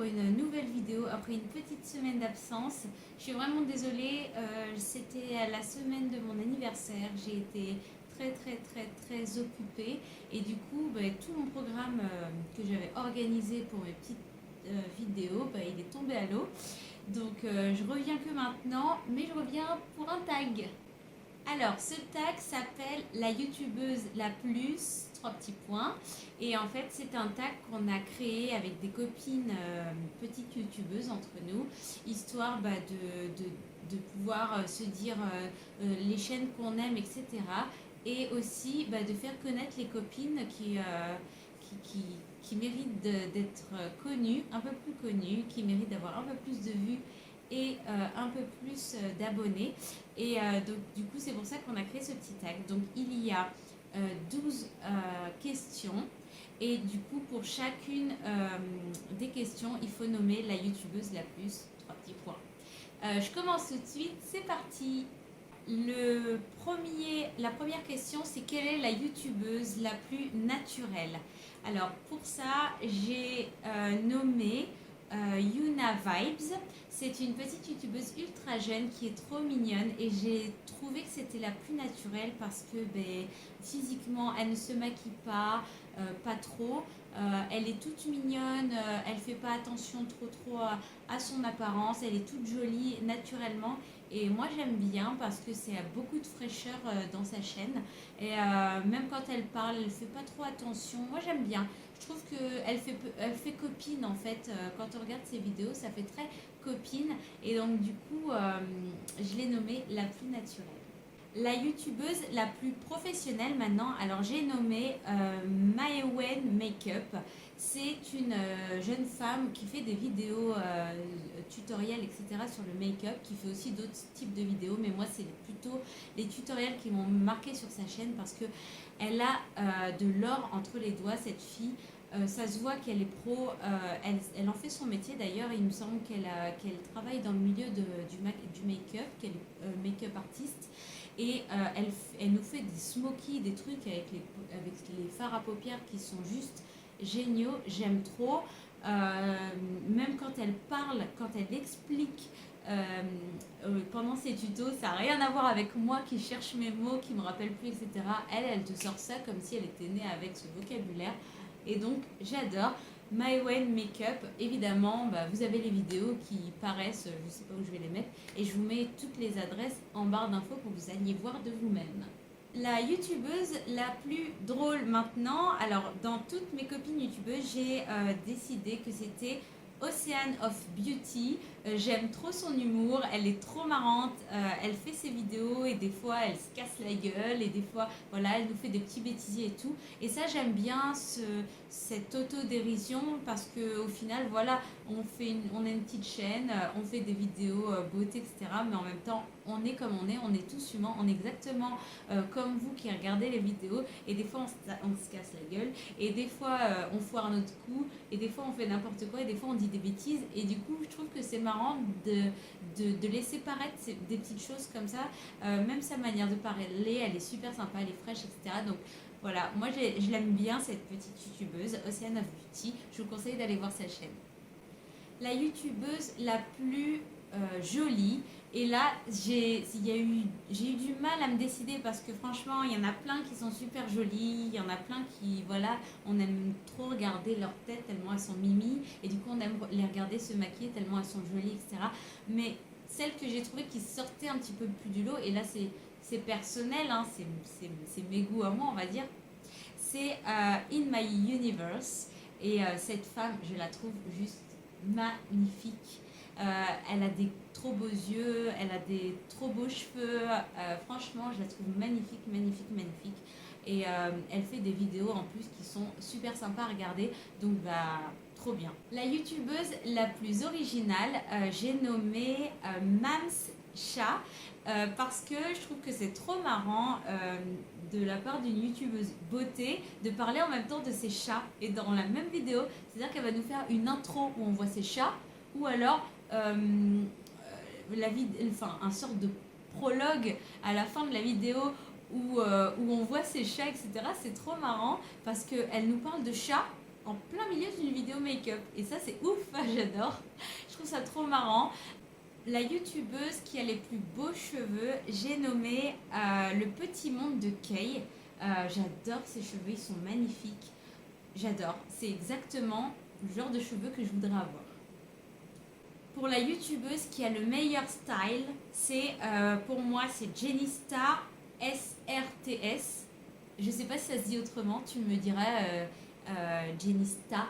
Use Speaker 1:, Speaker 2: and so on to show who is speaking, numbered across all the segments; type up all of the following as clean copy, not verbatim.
Speaker 1: une nouvelle vidéo après une petite semaine d'absence. Je suis vraiment désolée, c'était la semaine de mon anniversaire, j'ai été très occupée et du coup tout mon programme que j'avais organisé pour mes petites vidéos, il est tombé à l'eau. Donc je reviens que maintenant, mais je reviens pour un tag. Alors, ce tag s'appelle la youtubeuse la plus, 3 petits points. Et en fait, c'est un tag qu'on a créé avec des copines petites youtubeuses entre nous, histoire de pouvoir se dire les chaînes qu'on aime, etc. Et aussi de faire connaître les copines qui méritent d'être connues, un peu plus connues, qui méritent d'avoir un peu plus de vues et un peu plus d'abonnés. Et donc du coup c'est pour ça qu'on a créé ce petit tag. Donc il y a 12 questions et du coup pour chacune des questions il faut nommer la youtubeuse la plus, 3 petits points. Je commence tout de suite, c'est parti. La première question, c'est quelle est la youtubeuse la plus naturelle? Alors pour ça j'ai nommé Yuna Vibes. C'est une petite youtubeuse ultra jeune qui est trop mignonne et j'ai trouvé que c'était la plus naturelle parce que physiquement elle ne se maquille pas trop. Elle est toute mignonne, elle fait pas attention trop à son apparence, elle est toute jolie naturellement et moi j'aime bien parce que c'est beaucoup de fraîcheur dans sa chaîne et même quand elle parle elle fait pas trop attention, moi j'aime bien. Je trouve qu'elle fait copine en fait, quand on regarde ses vidéos ça fait très copine et donc du coup je l'ai nommée la plus naturelle. La youtubeuse la plus professionnelle maintenant, alors j'ai nommé Maëwen Makeup. C'est une jeune femme qui fait des vidéos tutoriels etc. sur le make-up, qui fait aussi d'autres types de vidéos, mais moi c'est plutôt les tutoriels qui m'ont marqué sur sa chaîne parce que elle a de l'or entre les doigts cette fille. Ça se voit qu'elle est pro, elle en fait son métier d'ailleurs, il me semble qu'elle travaille dans le milieu du make-up, qu'elle est make-up artiste et elle nous fait des smokies, des trucs avec les fards à paupières qui sont juste géniaux, j'aime trop. Même quand elle parle, quand elle explique pendant ses tutos, ça n'a rien à voir avec moi qui cherche mes mots, qui me rappelle plus, etc. Elle te sort ça comme si elle était née avec ce vocabulaire. Et donc j'adore. Maëwen Makeup, évidemment, vous avez les vidéos qui paraissent, je ne sais pas où je vais les mettre, et je vous mets toutes les adresses en barre d'infos pour que vous alliez voir de vous-même. La youtubeuse la plus drôle maintenant, alors dans toutes mes copines youtubeuses, j'ai décidé que c'était Ocean of Beauty. J'aime trop son humour, elle est trop marrante, elle fait ses vidéos et des fois elle se casse la gueule et des fois voilà elle nous fait des petits bêtisiers et tout, et ça j'aime bien cette autodérision parce que au final voilà on a une petite chaîne, on fait des vidéos beauté etc, mais en même temps on est comme on est tous humains, on est exactement comme vous qui regardez les vidéos et des fois on se casse la gueule et des fois on foire notre coup et des fois on fait n'importe quoi et des fois on dit des bêtises et du coup je trouve que c'est marrant de laisser paraître des petites choses comme ça. Même sa manière de parler elle est super sympa, elle est fraîche etc. Donc voilà, moi je l'aime bien cette petite youtubeuse Ocean of Beauty, je vous conseille d'aller voir sa chaîne. La youtubeuse la plus jolie, et là j'ai eu du mal à me décider parce que franchement il y en a plein qui sont super jolies, il y en a plein qui voilà, on aime trop regarder leur tête tellement elles sont mimi et du coup on aime les regarder se maquiller tellement elles sont jolies etc. Mais celle que j'ai trouvée qui sortait un petit peu plus du lot, et là c'est personnel, hein, c'est mes goûts à moi on va dire, c'est In My Universe, et cette femme je la trouve juste magnifique. Elle a des trop beaux yeux, elle a des trop beaux cheveux, franchement je la trouve magnifique et elle fait des vidéos en plus qui sont super sympas à regarder, donc trop bien. La youtubeuse la plus originale, j'ai nommé Mams Chat parce que je trouve que c'est trop marrant de la part d'une youtubeuse beauté de parler en même temps de ses chats et dans la même vidéo, c'est à dire qu'elle va nous faire une intro où on voit ses chats ou alors un sorte de prologue à la fin de la vidéo où on voit ses chats etc. C'est trop marrant parce qu'elle nous parle de chats en plein milieu d'une vidéo make-up. Et ça, c'est ouf, j'adore. Je trouve ça trop marrant. La youtubeuse qui a les plus beaux cheveux, j'ai nommé le petit monde de Kay. J'adore ses cheveux, ils sont magnifiques. J'adore. C'est exactement le genre de cheveux que je voudrais avoir. Pour la youtubeuse qui a le meilleur style, c'est pour moi c'est Jenista SRTS. Je sais pas si ça se dit autrement, tu me dirais Jenista.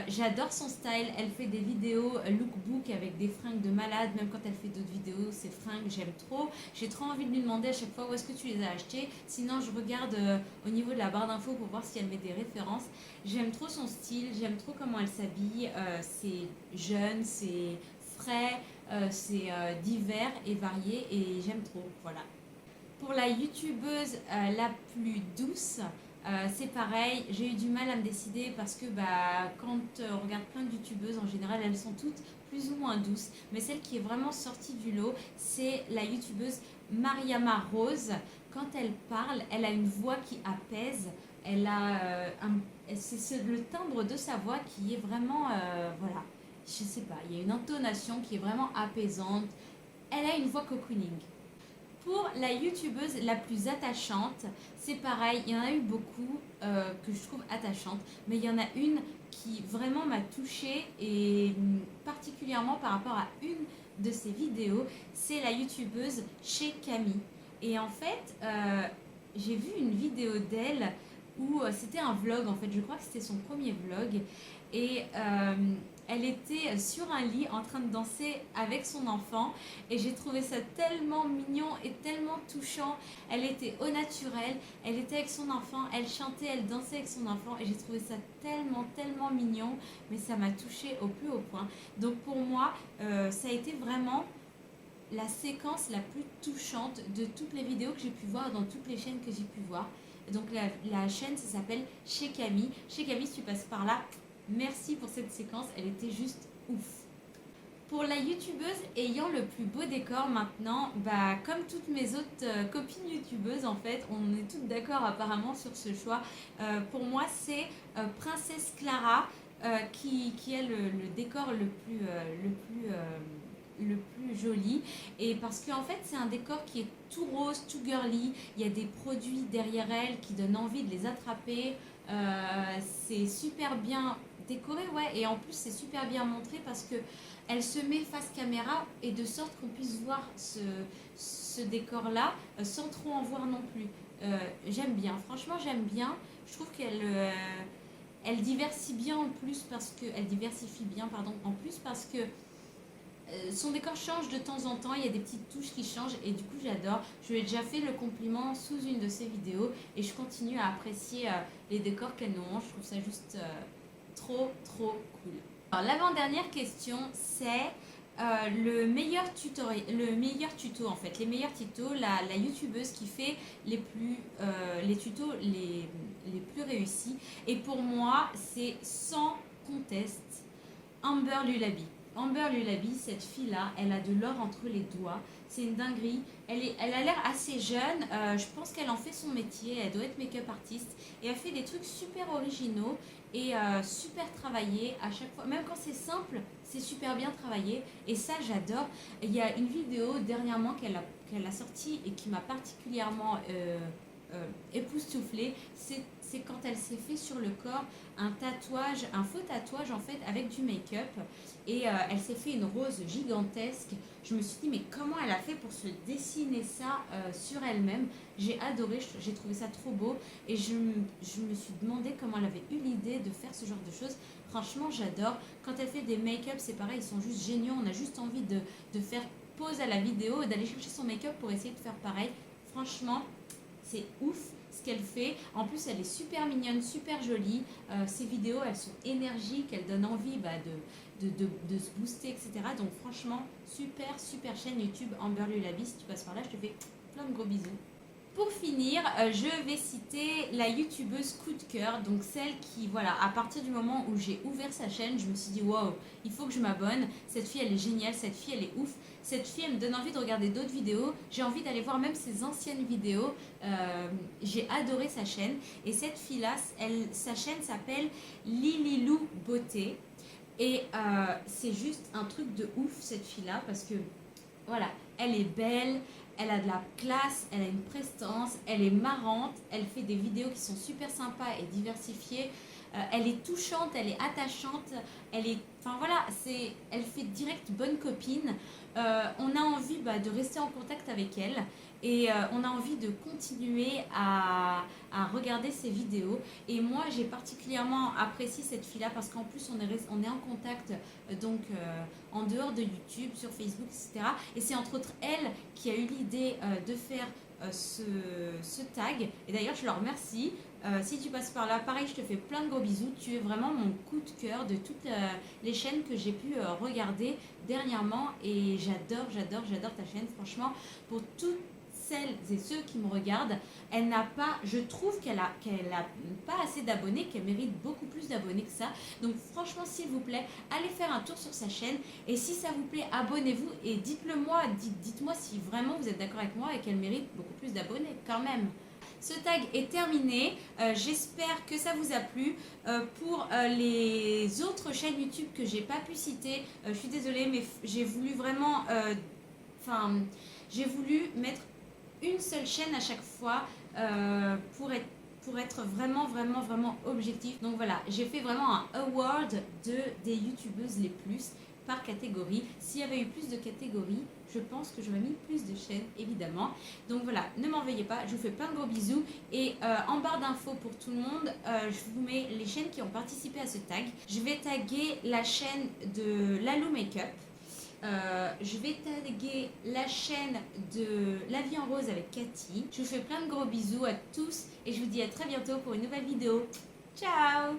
Speaker 1: J'adore son style, elle fait des vidéos lookbook avec des fringues de malade, même quand elle fait d'autres vidéos, ces fringues j'aime trop. J'ai trop envie de lui demander à chaque fois où est-ce que tu les as achetées, sinon je regarde au niveau de la barre d'infos pour voir si elle met des références. J'aime trop son style, j'aime trop comment elle s'habille, c'est jeune, c'est frais, c'est divers et varié et j'aime trop, voilà. Pour la youtubeuse la plus douce, c'est pareil, j'ai eu du mal à me décider parce que quand on regarde plein de youtubeuses, en général, elles sont toutes plus ou moins douces. Mais celle qui est vraiment sortie du lot, c'est la youtubeuse Mariama Rose. Quand elle parle, elle a une voix qui apaise. Elle a c'est le timbre de sa voix qui est vraiment, voilà, je sais pas, il y a une intonation qui est vraiment apaisante. Elle a une voix cocooning. Pour la youtubeuse la plus attachante, c'est pareil, il y en a eu beaucoup que je trouve attachantes, mais il y en a une qui vraiment m'a touchée et particulièrement par rapport à une de ses vidéos, c'est la youtubeuse chez Camille. Et en fait, j'ai vu une vidéo d'elle où c'était un vlog, en fait, je crois que c'était son premier vlog, et elle était sur un lit en train de danser avec son enfant et j'ai trouvé ça tellement mignon et tellement touchant. Elle était au naturel, elle était avec son enfant, elle chantait, elle dansait avec son enfant et j'ai trouvé ça tellement mignon, mais ça m'a touchée au plus haut point. Donc pour moi, ça a été vraiment la séquence la plus touchante de toutes les vidéos que j'ai pu voir dans toutes les chaînes que j'ai pu voir. Donc la chaîne, ça s'appelle Chez Camille. Chez Camille, si tu passes par là, merci pour cette séquence, elle était juste ouf. Pour la youtubeuse ayant le plus beau décor maintenant, comme toutes mes autres copines youtubeuses en fait, on est toutes d'accord apparemment sur ce choix. Pour moi c'est Princesse Clara qui a le décor le plus joli, et parce qu'en fait c'est un décor qui est tout rose, tout girly, il y a des produits derrière elle qui donnent envie de les attraper, c'est super bien décoré, ouais, et en plus c'est super bien montré parce que elle se met face caméra et de sorte qu'on puisse voir ce décor là sans trop en voir non plus. J'aime bien, franchement j'aime bien, je trouve qu'elle elle diversifie bien en plus parce que son décor change de temps en temps, il y a des petites touches qui changent et du coup j'adore. Je lui ai déjà fait le compliment sous une de ses vidéos et je continue à apprécier les décors qu'elle nous montre. Je trouve ça juste trop cool. Alors l'avant-dernière question, c'est le meilleur tuto en fait, les meilleurs tutos, la youtubeuse qui fait les tutos les plus réussis. Et pour moi, c'est sans conteste Amber Lullaby. Amber Lullaby, cette fille-là, elle a de l'or entre les doigts. C'est une dinguerie. Elle a l'air assez jeune. Je pense qu'elle en fait son métier. Elle doit être make-up artiste. Et elle fait des trucs super originaux et super travaillés à chaque fois. Même quand c'est simple, c'est super bien travaillé. Et ça, j'adore. Il y a une vidéo dernièrement qu'elle a sortie et qui m'a particulièrement époustouflée. C'est quand elle s'est fait sur le corps un tatouage, un faux tatouage en fait avec du make-up, et elle s'est fait une rose gigantesque. Je me suis dit mais comment elle a fait pour se dessiner ça sur elle-même. J'ai adoré, j'ai trouvé ça trop beau et je me suis demandé comment elle avait eu l'idée de faire ce genre de choses. Franchement j'adore. Quand elle fait des make-up c'est pareil, ils sont juste géniaux. On a juste envie de faire pause à la vidéo et d'aller chercher son make-up pour essayer de faire pareil. Franchement c'est ouf ce qu'elle fait. En plus, elle est super mignonne, super jolie. Ses vidéos, elles sont énergiques, elles donnent envie de se booster, etc. Donc franchement, super chaîne YouTube Amber Lullaby. Si tu passes par là, je te fais plein de gros bisous. Pour finir, je vais citer la youtubeuse coup de cœur, donc celle qui, voilà, à partir du moment où j'ai ouvert sa chaîne, je me suis dit waouh, il faut que je m'abonne. Cette fille, elle est géniale, cette fille, elle est ouf. Cette fille, elle me donne envie de regarder d'autres vidéos. J'ai envie d'aller voir même ses anciennes vidéos. J'ai adoré sa chaîne. Et cette fille-là, sa chaîne s'appelle Lililou Beauté. Et c'est juste un truc de ouf, cette fille-là, parce que voilà, elle est belle, elle a de la classe, elle a une prestance, elle est marrante, elle fait des vidéos qui sont super sympas et diversifiées. Elle est touchante, elle est attachante, elle est, enfin voilà, elle fait direct bonne copine. On a envie de rester en contact avec elle et on a envie de continuer à regarder ses vidéos. Et moi, j'ai particulièrement apprécié cette fille-là parce qu'en plus, on est en contact en dehors de YouTube, sur Facebook, etc. Et c'est entre autres elle qui a eu l'idée de faire ce tag. Et d'ailleurs, je leur remercie. Si tu passes par là, pareil, je te fais plein de gros bisous. Tu es vraiment mon coup de cœur de toutes les chaînes que j'ai pu regarder dernièrement. Et j'adore ta chaîne. Franchement, pour toutes celles et ceux qui me regardent, elle n'a pas, je trouve qu'elle a pas assez d'abonnés, qu'elle mérite beaucoup plus d'abonnés que ça. Donc franchement, s'il vous plaît, allez faire un tour sur sa chaîne. Et si ça vous plaît, abonnez-vous et dites-le moi. Dites-moi si vraiment vous êtes d'accord avec moi et qu'elle mérite beaucoup plus d'abonnés quand même. Ce tag est terminé. J'espère que ça vous a plu. Pour les autres chaînes YouTube que j'ai pas pu citer, je suis désolée, mais j'ai voulu vraiment, j'ai voulu mettre une seule chaîne à chaque fois pour être vraiment objectif. Donc voilà, j'ai fait vraiment un award des youtubeuses les plus par catégorie. S'il y avait eu plus de catégories, je pense que j'aurais mis plus de chaînes, évidemment. Donc voilà, ne m'en veuillez pas, je vous fais plein de gros bisous. Et en barre d'infos pour tout le monde, je vous mets les chaînes qui ont participé à ce tag. Je vais taguer la chaîne de Lalou Makeup. Je vais taguer la chaîne de La Vie en Rose avec Cathy. Je vous fais plein de gros bisous à tous et je vous dis à très bientôt pour une nouvelle vidéo. Ciao!